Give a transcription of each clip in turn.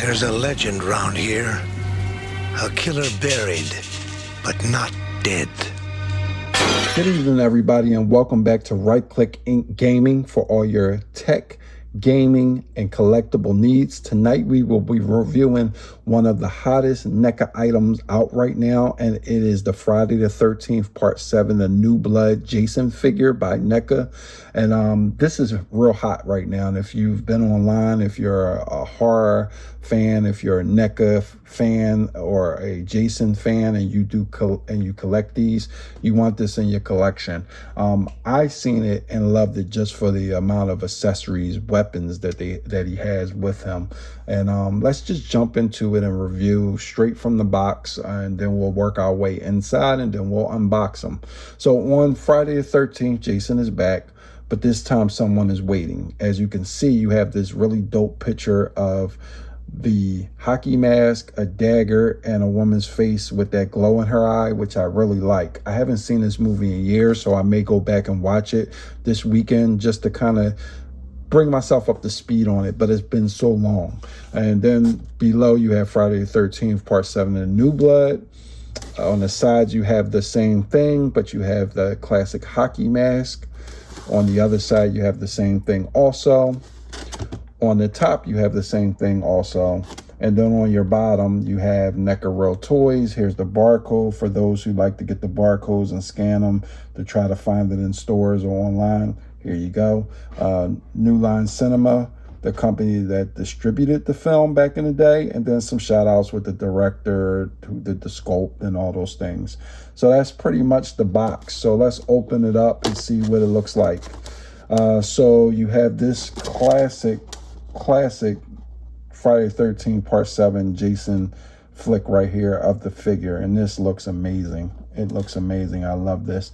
There's a legend round here. A killer buried, but not dead. Good evening, everybody, and welcome back to Right Click Inc. Gaming for all your tech, gaming, and collectible needs. Tonight, we will be reviewing one of the hottest Neca items out right now, and it is the Friday the 13th Part 7, the New Blood Jason figure by Neca. And this is real hot right now. And if you've been online, if you're a horror fan, if you're a Neca fan or a Jason fan, and you collect these, you want this in your collection. I seen it and loved it just for the amount of accessories, weapons that he has with him. And let's just jump into it and review straight from the box, and then we'll work our way inside, and then we'll unbox them. So on Friday the 13th, Jason is back, but this time someone is waiting. As you can see, you have this really dope picture of the hockey mask, a dagger, and a woman's face with that glow in her eye, which I really like. I haven't seen this movie in years, so I may go back and watch it this weekend just to kind of bring myself up to speed on it, but it's been so long. And then below you have Friday the 13th Part 7 of New Blood. On the sides you have the same thing, but you have the classic hockey mask. On the other side you have the same thing also. On the top you have the same thing also. And then on your bottom you have Neca Real Toys. Here's the barcode for those who like to get the barcodes and scan them to try to find it in stores or online. Here you go. New Line Cinema, the company that distributed the film back in the day, and then some shout outs with the director who did the sculpt and all those things. So that's pretty much the box. So let's open it up and see what it looks like. So you have this classic Friday the 13th Part 7 Jason flick right here of the figure, and this looks amazing. It looks amazing. I love this.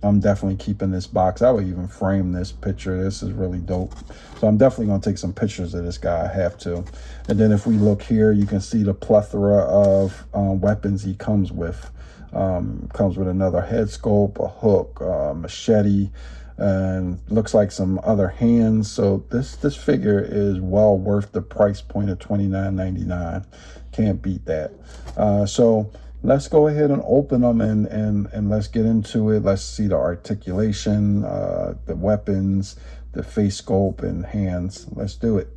I'm definitely keeping this box. I would even frame this picture. This is really dope. So I'm definitely going to take some pictures of this guy. I have to. And then if we look here, you can see the plethora of weapons he comes with. Comes with another head sculpt, a hook, machete, and looks like some other hands. So this figure is well worth the price point of $29.99. Can't beat that. So let's go ahead and open them and let's get into it. Let's see the articulation, the weapons, the face sculpt, and hands. Let's do it.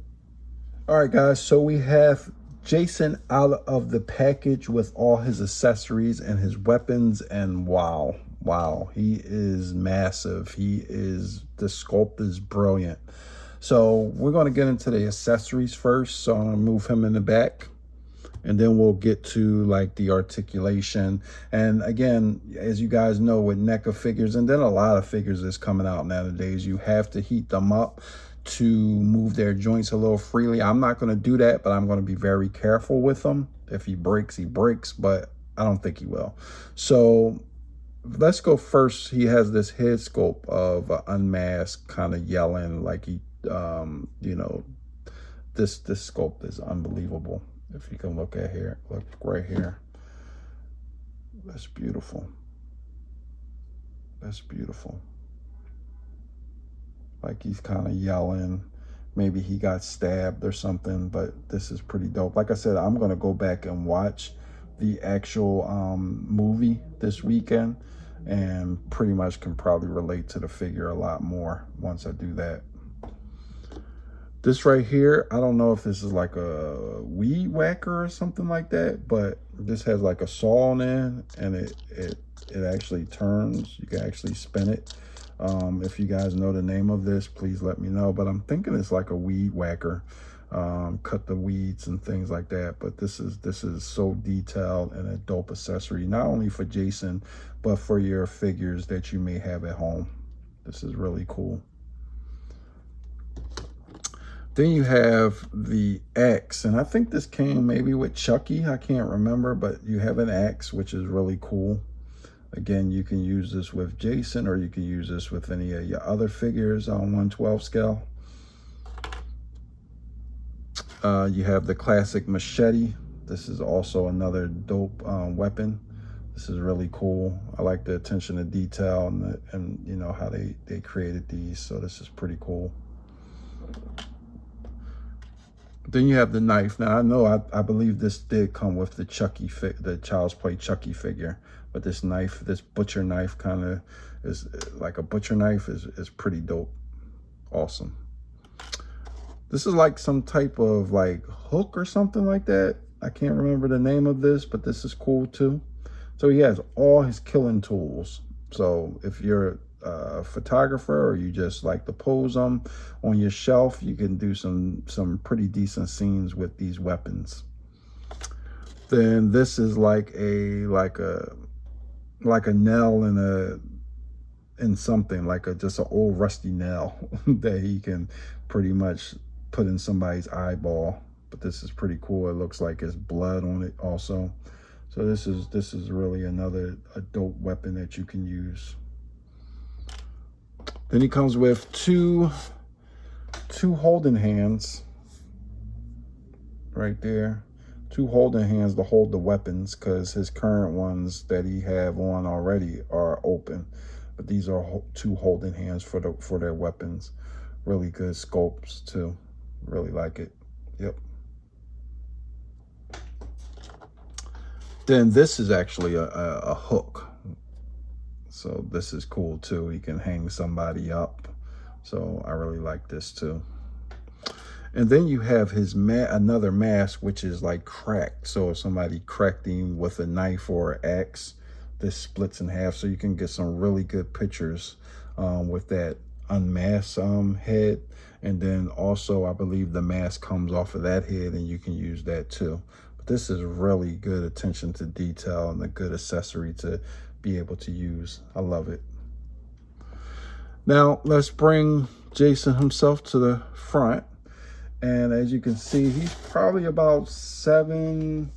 All right, guys. So we have Jason out of the package with all his accessories and his weapons, and wow, he is massive. The sculpt is brilliant. So we're going to get into the accessories first. So I'm going to move him in the back, and then we'll get to like the articulation. And again, as you guys know, with Neca figures, and then a lot of figures that's coming out nowadays, you have to heat them up to move their joints a little freely. I'm not going to do that, but I'm going to be very careful with them. If he breaks, he breaks, but I don't think he will. So let's go first. He has this head sculpt of unmasked, kind of yelling like he, you know, this sculpt is unbelievable. If you can look at here, look right here. That's beautiful. That's beautiful. Like he's kind of yelling. Maybe he got stabbed or something, but this is pretty dope. Like I said, I'm going to go back and watch the actual movie this weekend, and pretty much can probably relate to the figure a lot more once I do that. This right here, I don't know if this is like a weed whacker or something like that, but this has like a saw on it, and it actually turns. You can actually spin it. If you guys know the name of this, please let me know. But I'm thinking it's like a weed whacker, cut the weeds and things like that. But this is so detailed and a dope accessory, not only for Jason, but for your figures that you may have at home. This is really cool. Then you have the axe, and I think this came maybe with Chucky. I can't remember, but you have an axe, which is really cool. Again, you can use this with Jason, or you can use this with any of your other figures on 1/12 scale. You have the classic machete. This is also another dope weapon. This is really cool. I like the attention to detail and you know how they created these. So this is pretty cool. Then you have the knife. Now I know I believe this did come with the the Child's Play Chucky figure, but this knife, this butcher knife, kind of is like a butcher knife, is pretty dope. Awesome. This is like some type of like hook or something like that. I can't remember the name of this, but this is cool too. So he has all his killing tools. So if you're a photographer or you just like to pose them on your shelf, you can do some pretty decent scenes with these weapons. Then this is like a nail in something, like just an old rusty nail that he can pretty much put in somebody's eyeball. But this is pretty cool. It looks like there's blood on it also. So this is really a dope weapon that you can use. Then he comes with two holding hands right there. Two holding hands to hold the weapons, because his current ones that he have on already are open. But these are two holding hands for their weapons. Really good sculpts too. Really like it. Yep. Then this is actually a hook. So this is cool too. He can hang somebody up. So I really like this too. And then you have his another mask, which is like cracked. So if somebody cracked him with a knife or an axe, this splits in half. So you can get some really good pictures with that unmasked head. And then also, I believe the mask comes off of that head, and you can use that too. But this is really good attention to detail and a good accessory to be able to use. I love it. Now let's bring Jason himself to the front. And as you can see, he's probably about 7,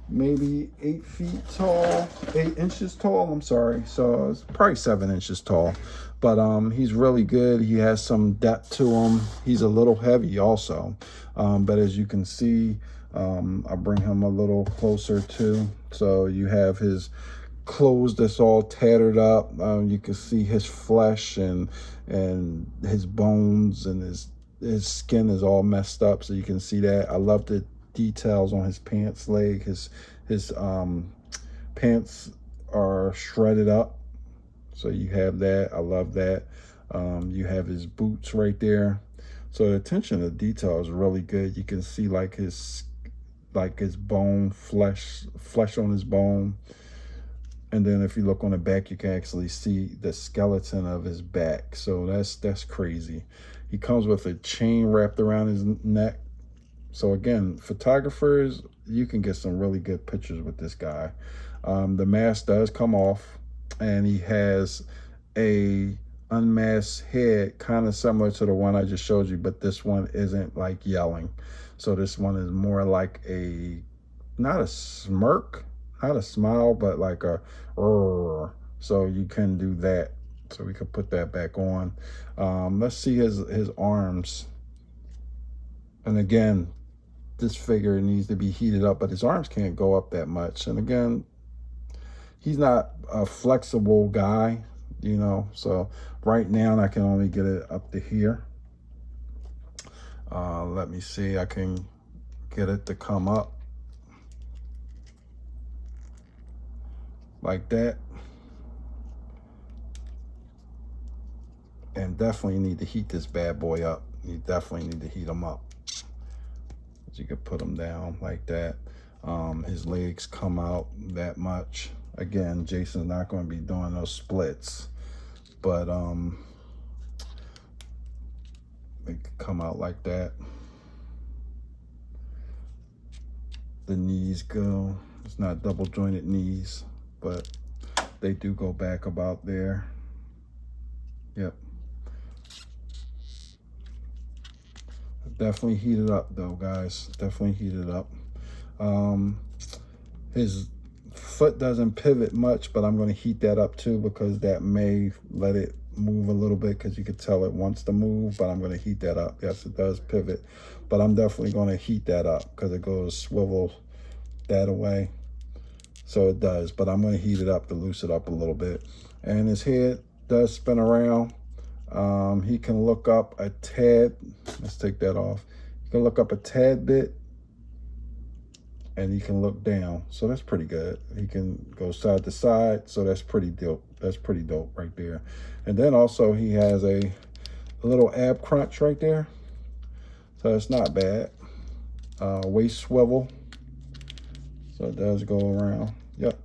maybe 8 feet tall, 8 inches tall. I'm sorry. So it's probably 7 inches tall. But he's really good. He has some depth to him. He's a little heavy also. But as you can see, I'll bring him a little closer too. So you have his clothes that's all tattered up. You can see his flesh and his bones, and his skin is all messed up. So you can see that. I love the details on his pants leg. His pants are shredded up. So you have that. I love that. You have his boots right there. So the attention to detail is really good. You can see like his bone, flesh on his bone. And then if you look on the back, you can actually see the skeleton of his back. So that's crazy. He comes with a chain wrapped around his neck. So again, photographers, you can get some really good pictures with this guy. The mask does come off, and he has a unmasked head, kind of similar to the one I just showed you, but this one isn't like yelling. So this one is more like not a smirk, not a smile, but like a roar. So you can do that. So we could put that back on. Let's see his arms. And again, this figure needs to be heated up, but his arms can't go up that much. And again, he's not a flexible guy, you know. So right now I can only get it up to here. Let me see, I can get it to come up like that. And definitely need to heat this bad boy up. You definitely need to heat him up. You can put him down like that. His legs come out that much. Again, Jason's not going to be doing those splits, but they could come out like that. The knees go. It's not double jointed knees, but they do go back about there. Yep. Definitely heat it up though, guys. Definitely heat it up. His foot doesn't pivot much, but I'm going to heat that up too, because that may let it move a little bit, because you could tell it wants to move, but I'm going to heat that up. Yes, it does pivot, but I'm definitely going to heat that up because it goes swivel that away. So it does, but I'm going to heat it up to loosen it up a little bit. And his head does spin around. He can look up a tad. Let's take that off. You can look up a tad bit, and you can look down. So that's pretty good. He can go side to side. So that's pretty dope. That's pretty dope right there. And then also he has a little ab crunch right there. So it's not bad. Waist swivel. So it does go around. Yep.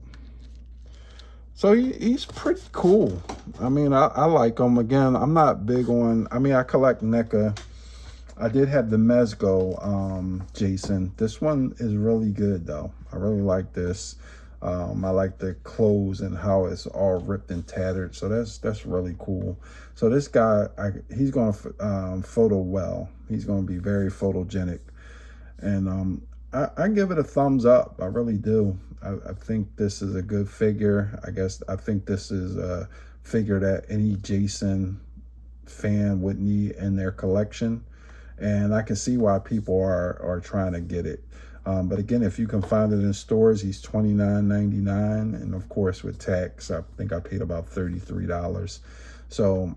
So he's pretty cool. I mean, I like him. Again, I'm not big on, I mean, I collect Neca. I did have the Mezco Jason. This one is really good though. I really like this. I like the clothes and how it's all ripped and tattered. So that's really cool. So this guy, he's going to photo well. He's going to be very photogenic. And I give it a thumbs up. I really do. I think this is a good figure. I think this is a figure that any Jason fan would need in their collection. And I can see why people are trying to get it. But again, if you can find it in stores, he's $29.99. And of course, with tax, I think I paid about $33. So,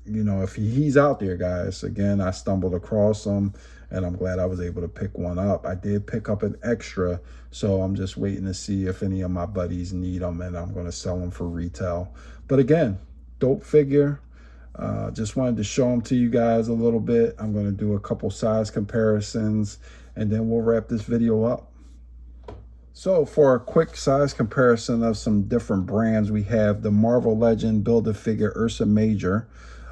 you know, if he's out there, guys, again, I stumbled across him and I'm glad I was able to pick one up. I did pick up an extra, so I'm just waiting to see if any of my buddies need them, and I'm going to sell them for retail. But again, dope figure. Just wanted to show them to you guys a little bit. I'm going to do a couple size comparisons, and then we'll wrap this video up. So for a quick size comparison of some different brands, we have the Marvel Legend Build-A-Figure Ursa Major.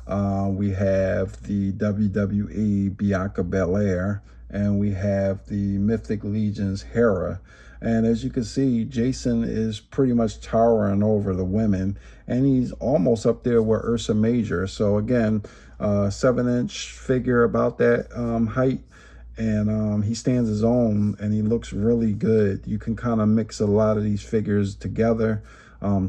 We have the WWE Bianca Belair, and we have the Mythic Legion's Hera. And as you can see, Jason is pretty much towering over the women, and he's almost up there with Ursa Major. So again, 7-inch figure, about that height. And he stands his own, and he looks really good. You can kind of mix a lot of these figures together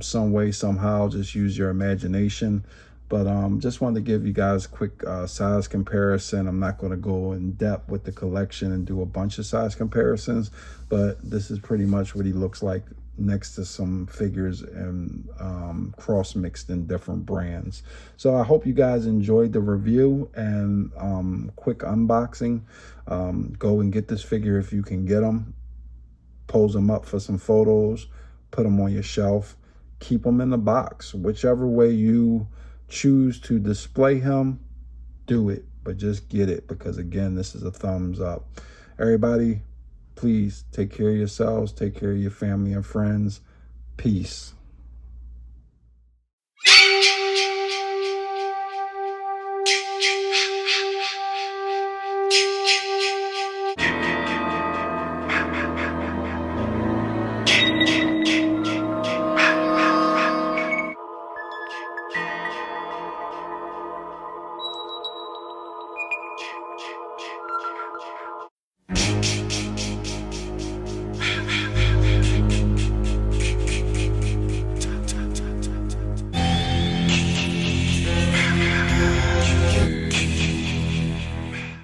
some way, somehow. Just use your imagination. But just wanted to give you guys a quick size comparison. I'm not going to go in depth with the collection and do a bunch of size comparisons, but this is pretty much what he looks like next to some figures and cross mixed in different brands. So I hope you guys enjoyed the review and quick unboxing. Go and get this figure if you can get them. Pose them up for some photos. Put them on your shelf. Keep them in the box. Whichever way you choose to display him, do it. But just get it, because again, this is a thumbs up. Everybody, please take care of yourselves. Take care of your family and friends. Peace.